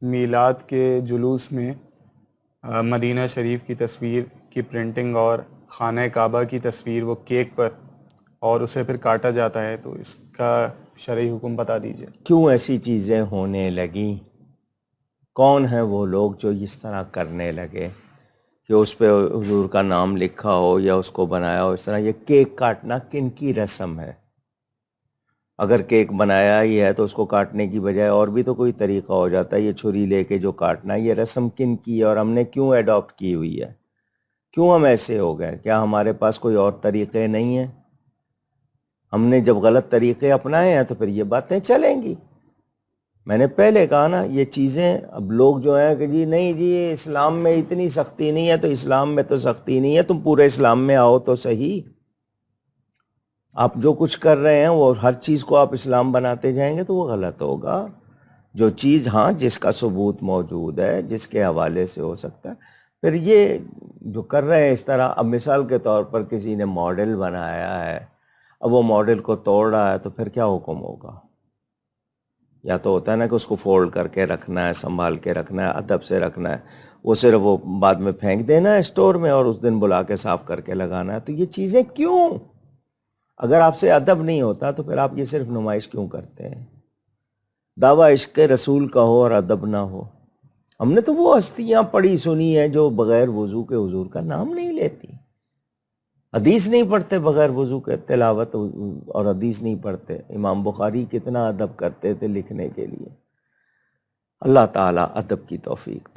میلاد کے جلوس میں مدینہ شریف کی تصویر کی پرنٹنگ اور خانہ کعبہ کی تصویر وہ کیک پر اور اسے پھر کاٹا جاتا ہے، تو اس کا شرعی حکم بتا دیجیے۔ کیوں ایسی چیزیں ہونے لگیں؟ کون ہیں وہ لوگ جو اس طرح کرنے لگے کہ اس پہ حضور کا نام لکھا ہو یا اس کو بنایا ہو اس طرح؟ یہ کیک کاٹنا کن کی رسم ہے؟ اگر کیک بنایا ہی ہے تو اس کو کاٹنے کی بجائے اور بھی تو کوئی طریقہ ہو جاتا ہے۔ یہ چھری لے کے جو کاٹنا ہے، یہ رسم کن کی ہے اور ہم نے کیوں ایڈاپٹ کی ہوئی ہے؟ کیوں ہم ایسے ہو گئے؟ کیا ہمارے پاس کوئی اور طریقے نہیں ہیں؟ ہم نے جب غلط طریقے اپنائے ہیں تو پھر یہ باتیں چلیں گی۔ میں نے پہلے کہا نا، یہ چیزیں اب لوگ جو ہیں کہ جی نہیں جی اسلام میں اتنی سختی نہیں ہے، تو اسلام میں تو سختی نہیں ہے، تم پورے اسلام میں آؤ تو صحیح۔ آپ جو کچھ کر رہے ہیں وہ ہر چیز کو آپ اسلام بناتے جائیں گے تو وہ غلط ہوگا۔ جو چیز ہاں جس کا ثبوت موجود ہے، جس کے حوالے سے ہو سکتا ہے، پھر یہ جو کر رہے ہیں اس طرح، اب مثال کے طور پر کسی نے ماڈل بنایا ہے، اب وہ ماڈل کو توڑ رہا ہے تو پھر کیا حکم ہوگا؟ یا تو ہوتا ہے نا کہ اس کو فولڈ کر کے رکھنا ہے، سنبھال کے رکھنا ہے، ادب سے رکھنا ہے، وہ صرف وہ بعد میں پھینک دینا ہے اسٹور میں اور اس دن بلا کے صاف کر کے لگانا ہے۔ تو یہ چیزیں کیوں؟ اگر آپ سے ادب نہیں ہوتا تو پھر آپ یہ صرف نمائش کیوں کرتے ہیں؟ دعویٰ عشق رسول کا ہو اور ادب نہ ہو۔ ہم نے تو وہ ہستیاں پڑھی سنی ہیں جو بغیر وضو کے حضور کا نام نہیں لیتی، حدیث نہیں پڑھتے بغیر وضو کے، تلاوت اور حدیث نہیں پڑھتے۔ امام بخاری کتنا ادب کرتے تھے لکھنے کے لیے۔ اللہ تعالیٰ ادب کی توفیق دے۔